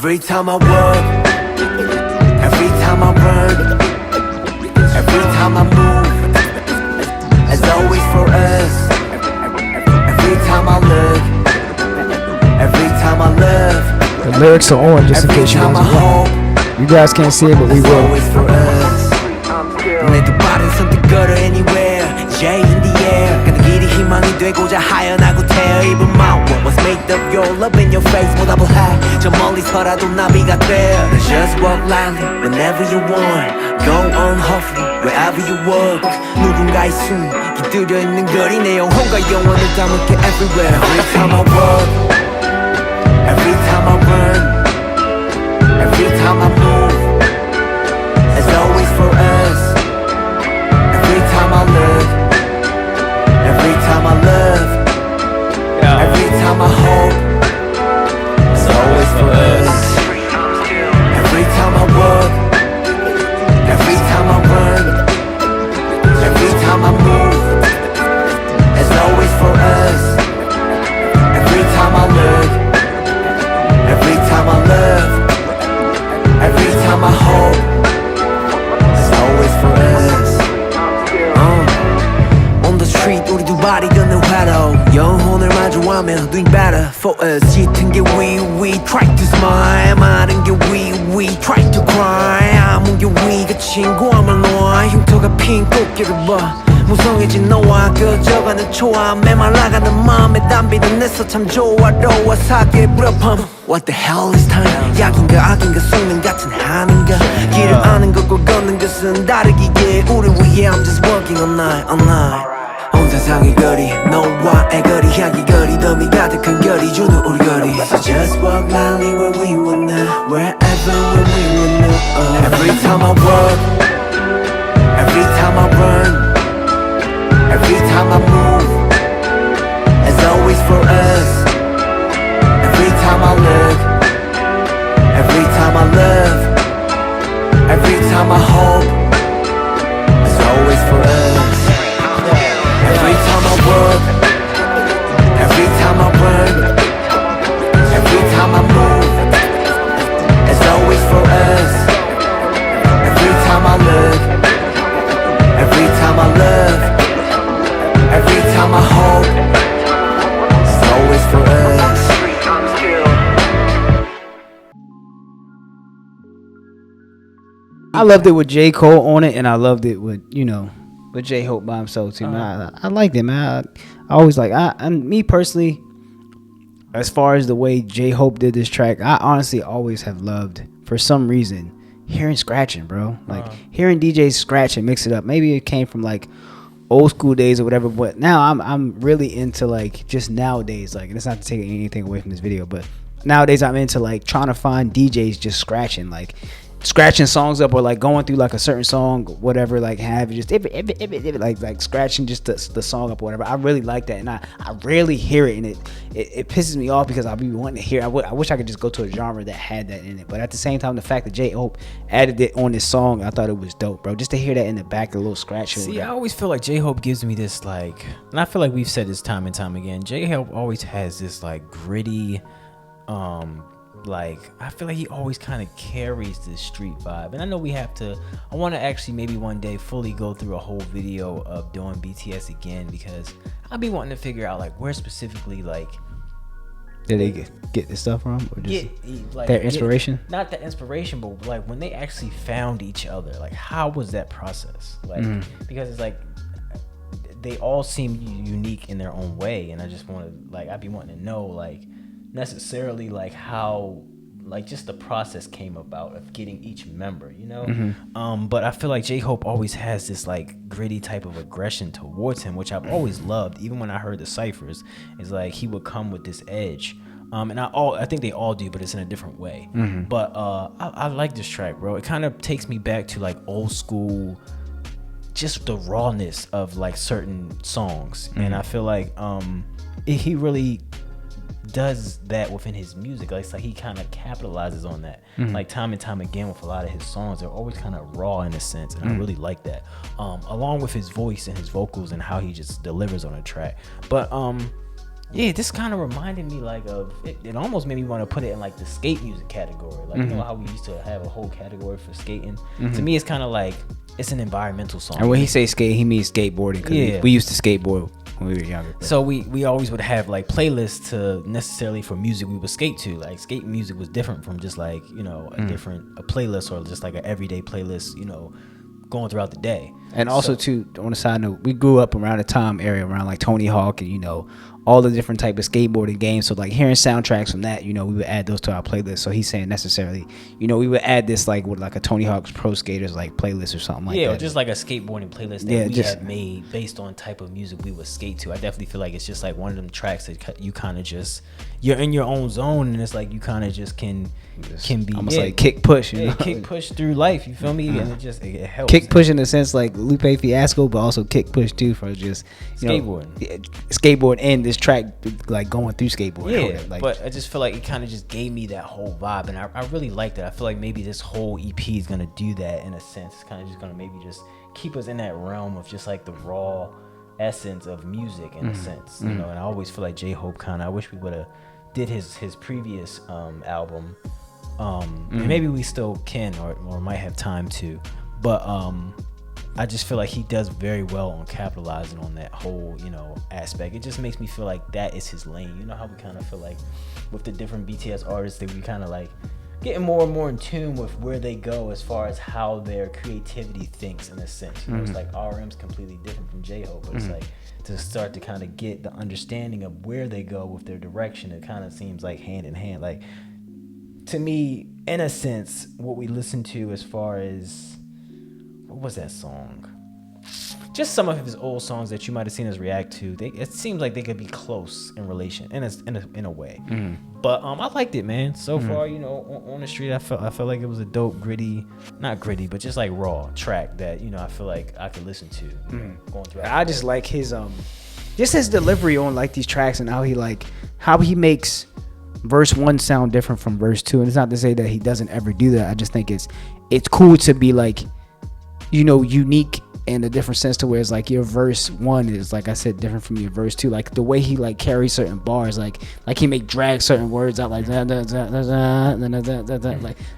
Every time I work, every time I run, every time I move, it's always for us. Every time I look, every time I love. The lyrics are on, just in case you guys are wondering. You guys can't see it, but we will. Always for us. 내 두 발은 선뜻 걸어 anywhere. J in the air. 가는 길이 희망이 되고자 하연하고 태어 입은 my world was made of your love in your face. 보답을 해. 저 멀리서라도 나비가 돼. Just walk lightly whenever you want. Go on hopefully wherever you walk. 누군가의 숨 깃들여 있는 거리 내 영혼과 영혼을 담을게 everywhere. Every time I walk, every time I run, every time I move, it's always for us. Every time I look, every time I love, every time I hope, it's always for us. Every time I walk, every time I run, every time I move, it's always for us. Every time I look, every time I love, every time I hope, it's always for us. On the street 우리 두 발이 걷는 화로 영혼을 마주하며 doing better for us. 짙은 게 we try to smile. 마른 게 we try to cry. 아문 게 we가 친구함을 놓아 흉터가 핀 꽃길을 봐. 무성해진 너와 그저가는 초아 메말라가는 마음에 담비는 내서 참 조화로워 사계의 불협함. What the hell is time? 약인가 악인가 숙명 같은 하는가. 길을 아는 것과 걷는 것은 다르기에 우리 위해 I'm just walking all night all night. 온 세상의 거리 너와의 거리 향기 거리 덤이 가득한 거리 주는 우리 거리. So just walk lightly where we wanna wherever where we wanna. Every time I walk, every time I run, every time I move, it's always for us. Every time I look, every time I love, every time I hope, it's always for us. Every time I work, every time I run, every time I move, it's always for us. Every time I look, every time I love, every time I hope, it's always for us. I loved it with J. Cole on it, and I loved it with, with J-Hope by himself too, man. I liked it, man. I always and me personally, as far as the way J-Hope did this track, I honestly always have loved, for some reason, hearing scratching, bro. Like hearing DJs scratch and mix it up. Maybe it came from like old school days or whatever, but now I'm really into like just nowadays, like, and it's not to take anything away from this video, but nowadays I'm into like trying to find DJs just scratching songs up, or like going through like a certain song, whatever, like have just like scratching just the song up or whatever. I really like that, and I rarely hear it, and it pisses me off because I'll be wanting to hear. I wish I could just go to a genre that had that in it, but at the same time, the fact that J-Hope added it on this song, I thought it was dope, bro. Just to hear that in the back, a little scratch. See, I always feel like J-Hope gives me this like, and I feel like we've said this time and time again, J-Hope always has this like gritty, like I feel like he always kind of carries this street vibe, and I know I want to actually maybe one day fully go through a whole video of doing BTS again, because I'll be wanting to figure out like where specifically like did they get this stuff from, or just their inspiration? Not the inspiration, but like when they actually found each other, like how was that process? Like because it's like they all seem unique in their own way, and I just want to like I'd be wanting to know like necessarily like how like just the process came about of getting each member, but I feel like J-Hope always has this like gritty type of aggression towards him, which I've always loved. Even when I heard the ciphers, it's like he would come with this edge, and I think they all do, but it's in a different way. But I like this track, bro. It kind of takes me back to like old school, just the rawness of like certain songs, and I feel like he really does that within his music. Like, it's like he kind of capitalizes on that, like time and time again with a lot of his songs. They're always kind of raw in a sense, and I really like that, along with his voice and his vocals and how he just delivers on a track. But Yeah, this kind of reminded me like of it. It almost made me want to put it in like the skate music category. Like you know how we used to have a whole category for skating. To me, it's kind of like it's an environmental song. And when he say skate, he means skateboarding. Cause we used to skateboard when we were younger. So we always would have like playlists to necessarily for music we would skate to. Like skate music was different from just like a playlist or just like an everyday playlist. Going throughout the day. And also too, on a side note, we grew up around the time area around like Tony Hawk and all the different type of skateboarding games. So like hearing soundtracks from that, we would add those to our playlist. So he's saying necessarily, we would add this like with like a Tony Hawk's Pro Skaters like playlist or something like that. Yeah, or just like a skateboarding playlist that we had made based on type of music we would skate to. I definitely feel like it's just like one of them tracks that you kind of just you're in your own zone and it's like you kind of just can be almost like kick push, kick push through life. You feel me? And it helps. Kick push in a sense like Lupe Fiasco, but also kick push too for just skateboard and this track like going through skateboard. Yeah, but I just feel like it kind of just gave me that whole vibe, and I really liked it. I feel like maybe this whole EP is gonna do that in a sense. It's kind of just gonna maybe just keep us in that realm of just like the raw essence of music in a sense, And I always feel like J-Hope I wish we would have did his previous album. And maybe we still can or might have time to, but I just feel like he does very well on capitalizing on that whole aspect. It just makes me feel like that is his lane. You know how we kind of feel like with the different BTS artists that we kind of like getting more and more in tune with where they go as far as how their creativity thinks in a sense. It's like RM's completely different from J-Hope, but it's like to start to kind of get the understanding of where they go with their direction, it kind of seems like hand in hand. Like to me, in a sense, what we listen to as far as what was that song? Just some of his old songs that you might have seen us react to. It seems like they could be close in relation, in a way. But I liked it, man. So far, on the street, I felt like it was a dope, not gritty, but just like raw track that I feel like I could listen to. Going through. I just like his just his delivery on like these tracks and how he makes verse 1 sound different from verse 2. And it's not to say that he doesn't ever do that. I just think it's cool to be like unique in a different sense to where it's like your verse 1 is, like I said, different from your verse 2. Like the way he like carries certain bars, like he may drag certain words out like like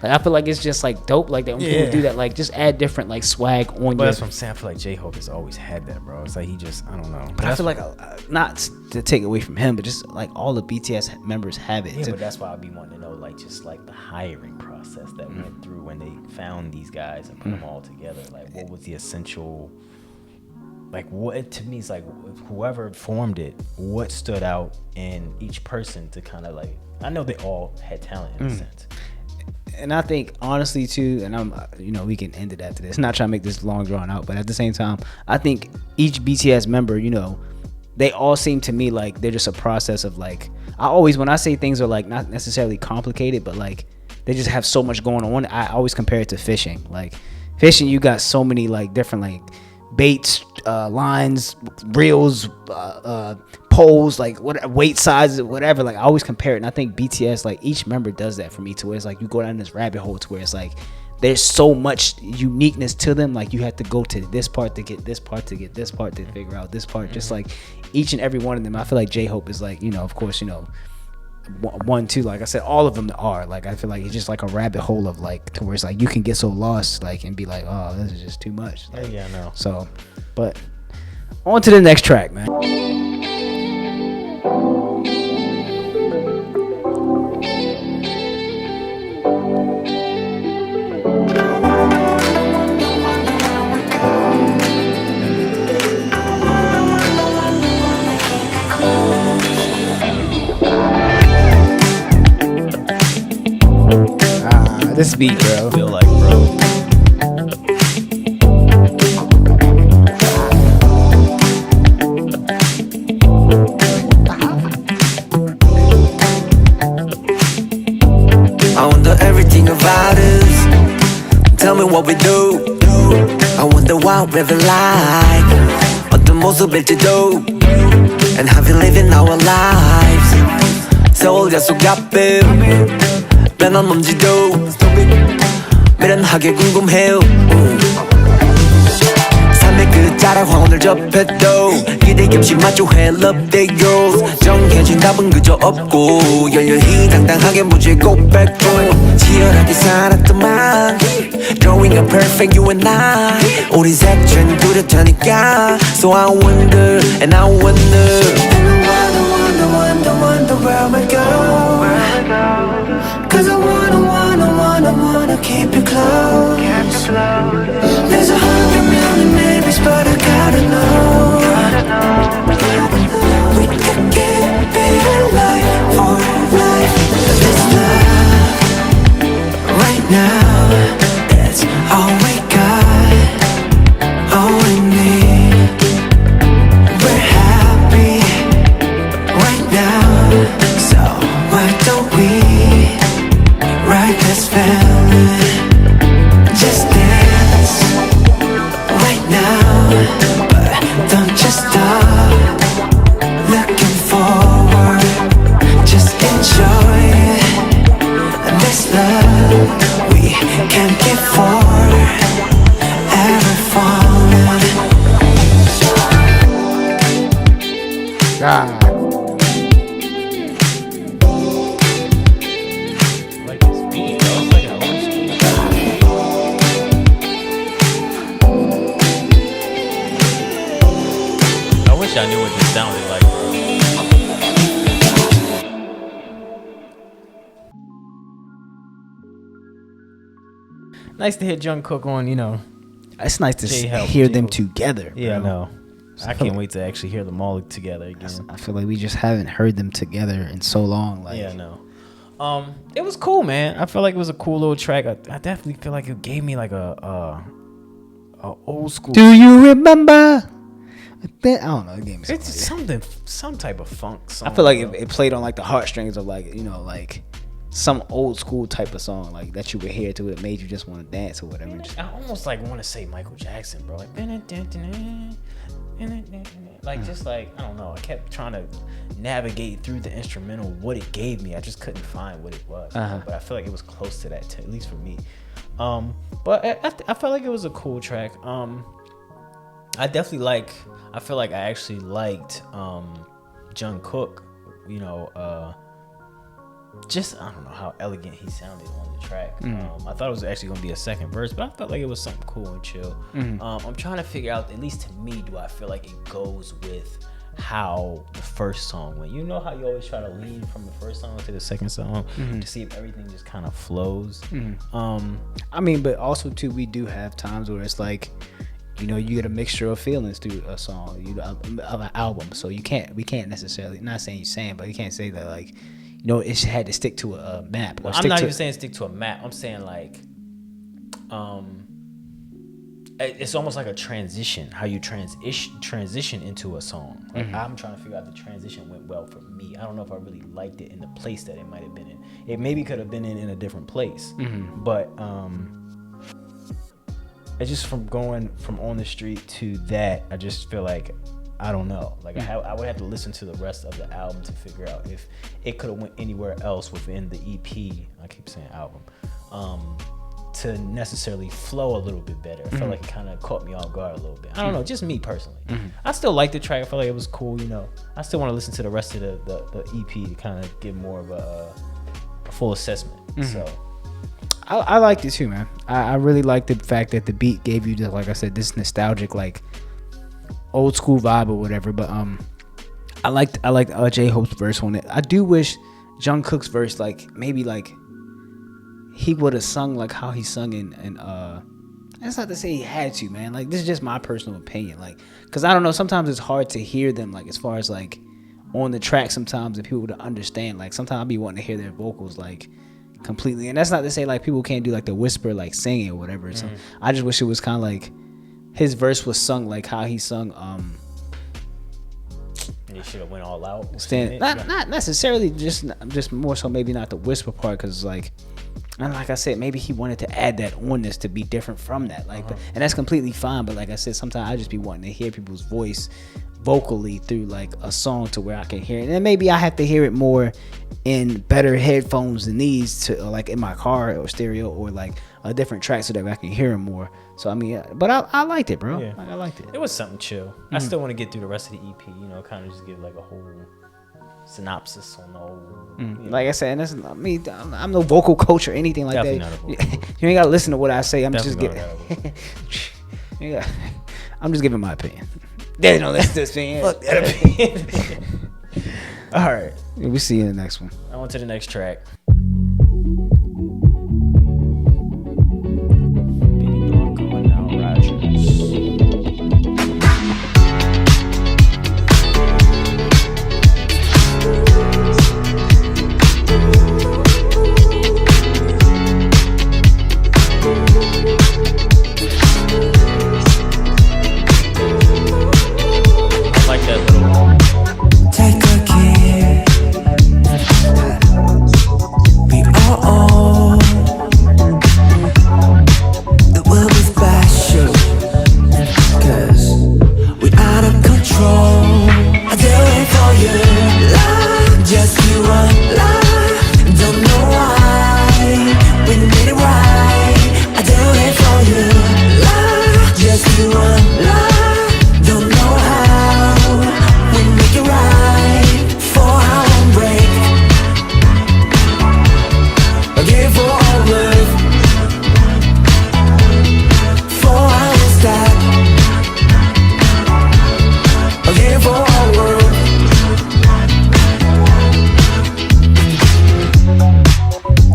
I feel like it's just like dope like that when people do that, like just add different like swag on. But that's what I'm saying. I feel like J-Hope has always had that, bro. It's like he just, I don't know. But I feel like not to take away from him, but just like all the BTS members have it. Yeah, but that's why I'd be wanting to know like just like the hiring process that went through when they found these guys and put them all together. Like what was the essential, like what to me is like whoever formed it, what stood out in each person to kind of like, I know they all had talent in a sense. And I think honestly too, and I'm we can end it after this, not trying to make this long drawn out, but at the same time I think each BTS member, they all seem to me like they're just a process of like, when I say things are like not necessarily complicated, but like they just have so much going on, I always compare it to fishing. Like fishing, you got so many like different like baits, lines, reels, poles, like what weight sizes, whatever. Like I always compare it, and I think BTS, like each member does that for me to where it's like you go down this rabbit hole to where it's like there's so much uniqueness to them. Like you have to go to this part to get this part to get this part to figure out this part. Just like each and every one of them, I feel like J-Hope is like, of course, 1, 2, like I said, all of them are like, I feel like it's just like a rabbit hole of like to where it's like you can get so lost like and be like, oh, this is just too much. Like, yeah, I know. So, but on to the next track, man. This beat, bro. Feel like, bro. I wonder everything about us. Tell me what we do. I wonder what we're like. 어떤 모습일지도. And how we living our lives. 세월 약속 앞에 변함없지도 미련하게 궁금해요. 삶의 그 자랑 오늘 접해도 기대 없이 마주해 love the girls 정해진 답은 그저 없고 열렬히 당당하게 무지고 뺏고 치열하게 살았더만 Drawing a perfect you and I 우린 색채는 뚜렷하니까 So I wonder and I wonder And I wonder where we go Cause I wanna keep you close There's 100 million names but I gotta know We could keep it alive for life This love right now That's all we got All we need We're happy right now So why don't we ride this feeling Just dance right now But don't just stop looking forward Just enjoy it This love we can't get for Ever falling God. Like this beat, though. It's like an old school. I wish I knew what this sounded like, bro. Nice to hear Jung Kook on, you know. It's nice to J-Help, hear them J-Hope. together. Yeah, I bro. know. I can't wait to actually hear them all together again. I feel like we just haven't heard them together in so long. Like, Yeah, I know. It was cool, man. I feel like it was a cool little track. I definitely feel like it gave me like a old school. do you remember? I don't know. It gave me something. It's something, some type of funk song. I feel like it played on like the heartstrings of like, you know, like some old school type of song like that you would hear to it made you just want to dance or whatever. Just, I almost like want to say Michael Jackson, bro. Like just like I don't know. I kept trying to navigate through the instrumental, what it gave me. I just couldn't find what it was. But I feel like it was close to that, at least for me. But I felt like it was a cool track. I definitely I feel like I actually liked Jung Kook. You know, just I don't know how elegant he sounded on the track. I thought it was actually gonna be a second verse, but I felt like it was something cool and chill. I'm trying to figure out, at least to me, do I feel like it goes with how the first song went? You know how you always try to lean from the first song to the second song to see if everything just kind of flows. I mean, but also too, we do have times where it's like, you know, you get a mixture of feelings through a song, of an album. So we can't necessarily, not saying you're saying, but you can't say that like, you know, it had to stick to a map. Or I'm not even saying stick to a map. I'm saying like, it's almost like a transition, how you transition into a song. Like I'm trying to figure out the transition went well for me. I don't know if I really liked it in the place that it might have been in. It maybe could have been in a different place, but it's just from going from On the Street to that, I just feel like, I don't know. Like I would have to listen to the rest of the album to figure out if it could have went anywhere else within the EP. I keep saying album. To necessarily flow a little bit better. I felt like it kind of caught me off guard a little bit. I don't know, just me personally. I still like the track. I felt like it was cool. You know, I still want to listen to the rest of the EP to kind of get more of a full assessment. So. I liked it too, man. I really liked the fact that the beat gave you, like I said, this nostalgic, like old school vibe or whatever. But I liked J-Hope's verse on it. I do wish Jung Kook's verse, like maybe like he would have sung like how he sung in that's not to say he had to, man. Like this is just my personal opinion, like because I don't know, sometimes it's hard to hear them, like as far as like on the track sometimes, and people to understand. Like sometimes I'll be wanting to hear their vocals like completely, and that's not to say like people can't do like the whisper like singing or whatever. So I just wish it was kind of like his verse was sung like how he sung You should have went all out. not necessarily, just more so maybe not the whisper part, because like, and like I said, maybe he wanted to add that on this to be different from that, like, and that's completely fine. But like I said, sometimes I just be wanting to hear people's voice vocally through like a song to where I can hear it, and then maybe I have to hear it more in better headphones than these, to like in my car or stereo or like a different track so that I can hear him more. So I mean, but I liked it, bro. Yeah. Like, I liked it. It was something chill. I still want to get through the rest of the EP. You know, kind of just give like a whole synopsis on the whole. You know. Like I said, and that's, I mean, I'm no vocal coach or anything like Definitely that. not a vocal coach. You ain't gotta listen to what I say. I'm Definitely just not giving. a vocal Yeah, I'm just giving my opinion. They don't listen to this opinion. Fuck that opinion. All right. We'll see you in the next one. I went to the next track. Benny Blanco and Nile Rodgers. I like that little. Take a care. We are all. The world is special. 'Cause we out of control. I do it for you. Love, just you and love. Don't know why. We need it right. I do it for you. Love, just you and love. Don't know how. We make it right for our own break. Again for our love. For our step. Again for our world.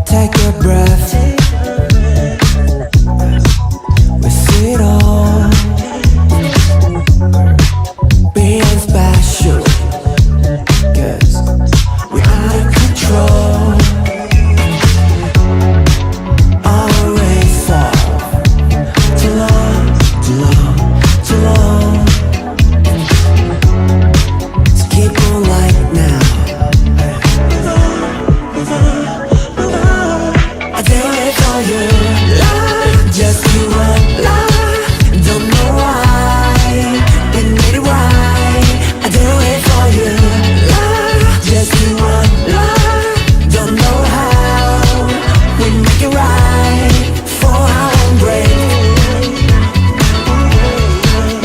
Take a breath. We see it all. Being special. 'Cause we out of control. Always fall. Too long, too long, too long. So keep on like now. I do it for you. Love, just you and love. Don't know why. We need it right. I do it for you. Love, just you and love. Don't know how. We make it right for our own break.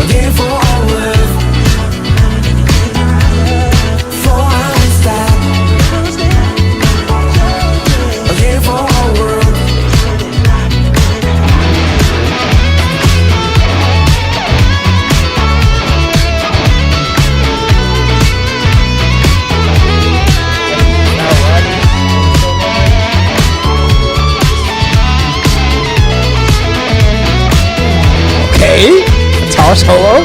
Again for our love. For our step. Again for our world. Okay, guitar solo.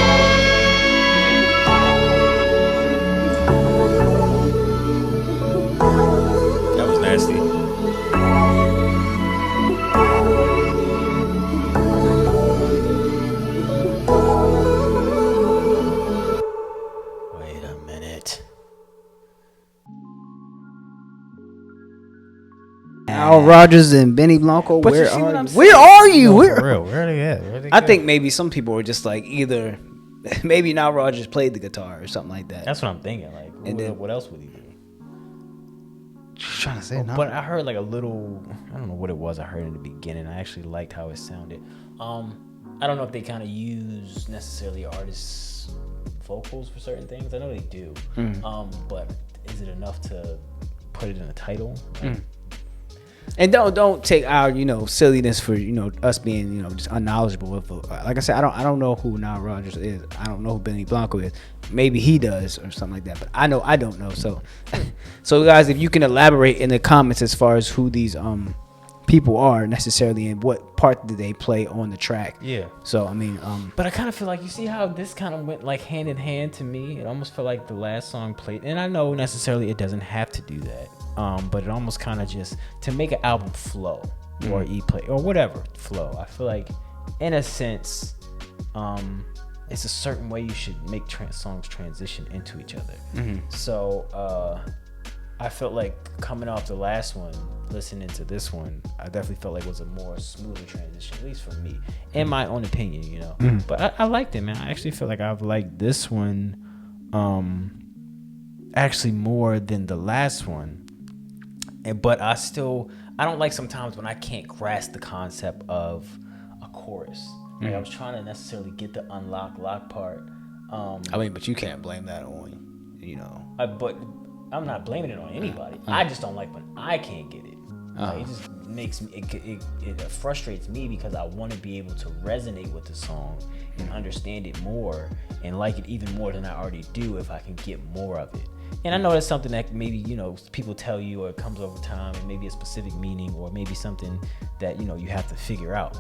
That was nasty. Wait a minute. Nile Rodgers and Benny Blanco. But you Where see what are I'm you? Where saying? are you? No, Where? for real? Where are they at? Where they I go? think maybe some people were just like either maybe Nile Rodgers played the guitar or something like that. That's what I'm thinking. Like, And then- what else would he do? Just trying to say. No. But I heard like a little. I don't know what it was. I heard in the beginning. I actually liked how it sounded. I don't know if they kind of use necessarily artists' vocals for certain things. I know they do. But is it enough to put it in a title? Like, And don't take our silliness for us being just unknowledgeable of like I said, I don't know who Nile Rodgers is. I don't know who Benny Blanco is. Maybe he does or something like that. But I know I don't know. So so guys, if you can elaborate in the comments as far as who these people are necessarily and what part did they play on the track. Yeah. So I mean But I kind of feel like, you see how this kind of went like hand in hand to me? It almost felt like the last song played, and I know necessarily it doesn't have to do that. But it almost kind of just, to make an album flow or play or whatever flow, I feel like in a sense, it's a certain way you should make songs transition into each other. So I felt like coming off the last one, listening to this one, I definitely felt like it was a more smoother transition, at least for me, in my own opinion, But I liked it, man. I actually feel like I've liked this one actually more than the last one. but I don't like sometimes when I can't grasp the concept of a chorus. Like I was trying to necessarily get the lock part. I mean, but you can't blame that on, you know. But I'm not blaming it on anybody. I just don't like when I can't get it. Like, it just makes me, it frustrates me because I want to be able to resonate with the song and understand it more and like it even more than I already do if I can get more of it. And I know that's something that maybe, you know, people tell you or it comes over time and maybe a specific meaning or maybe something that, you know, you have to figure out.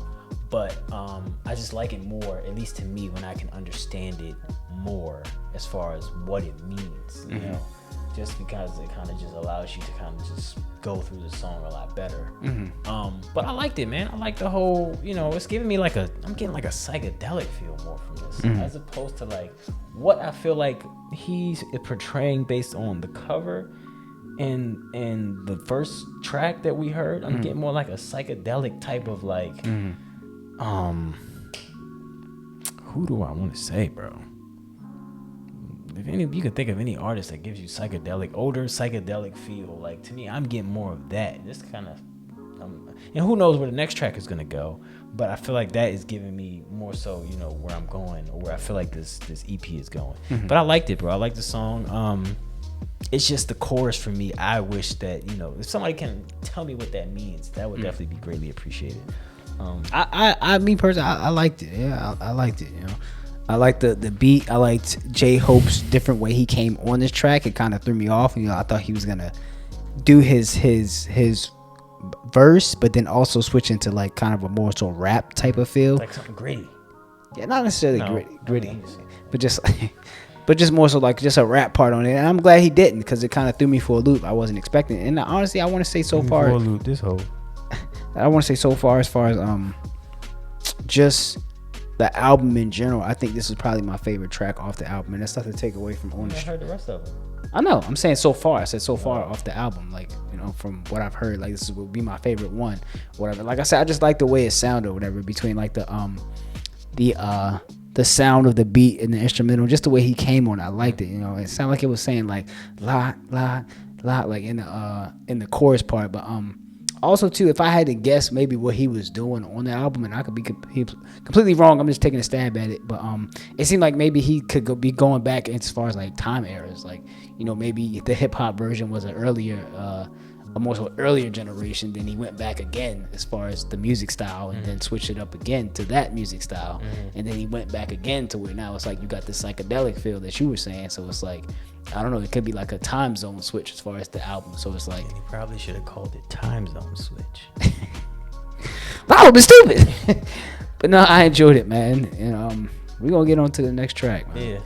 But I just like it more, at least to me, when I can understand it more as far as what it means, you know, just because it kind of just allows you to kind of just go through the song a lot better. But I liked it, man. I like the whole, you know, it's giving me I'm getting like a psychedelic feel more from this, as opposed to like what I feel like he's portraying based on the cover and the first track that we heard. I'm getting more like a psychedelic type of like, who do I want to say, bro? If any of you could think of any artist that gives you older psychedelic feel, like to me, I'm getting more of that. This kind of, and who knows where the next track is gonna go, but I feel like that is giving me more so, you know, where I'm going or where I feel like this EP is going. But I liked it, bro. I like the song. It's just the chorus for me. I wish that, you know, if somebody can tell me what that means, that would definitely be greatly appreciated. Me personally, I liked it. Yeah, I liked it. You know, I liked the beat. I liked J-Hope's different way he came on this track. It kind of threw me off. You know, I thought he was gonna do his verse, but then also switch into like kind of a more so rap type of feel, like something gritty. Yeah, not necessarily gritty, but just more so like just a rap part on it. And I'm glad he didn't, because it kind of threw me for a loop. I wasn't expecting it. And honestly, I want to say so far, for a loop, this whole. I want to say so far as just the album in general, I think this is probably my favorite track off the album, and that's nothing to take away from on the I heard the rest of it. I know, I'm saying so far. I said so far off the album, like, you know, from what I've heard, like this would be my favorite one, whatever. Like I said, I just like the way it sounded, or whatever, between like the sound of the beat and the instrumental, just the way he came on. I liked it. You know, it sounded like it was saying like la la la, like in the chorus part, but also, too, if I had to guess maybe what he was doing on the album, and I could be completely wrong, I'm just taking a stab at it, but it seemed like maybe he could be going back as far as like time eras, like, you know, maybe the hip hop version was a more so earlier generation, then he went back again as far as the music style, and then switched it up again to that music style, and then he went back again to where now it's like you got this psychedelic feel that you were saying, so it's like, I don't know, it could be like a time zone switch as far as the album, so it's like, he probably should have called it time zone switch. that would be stupid. But no, I enjoyed it, man, and we're gonna get on to the next track, man. Yeah.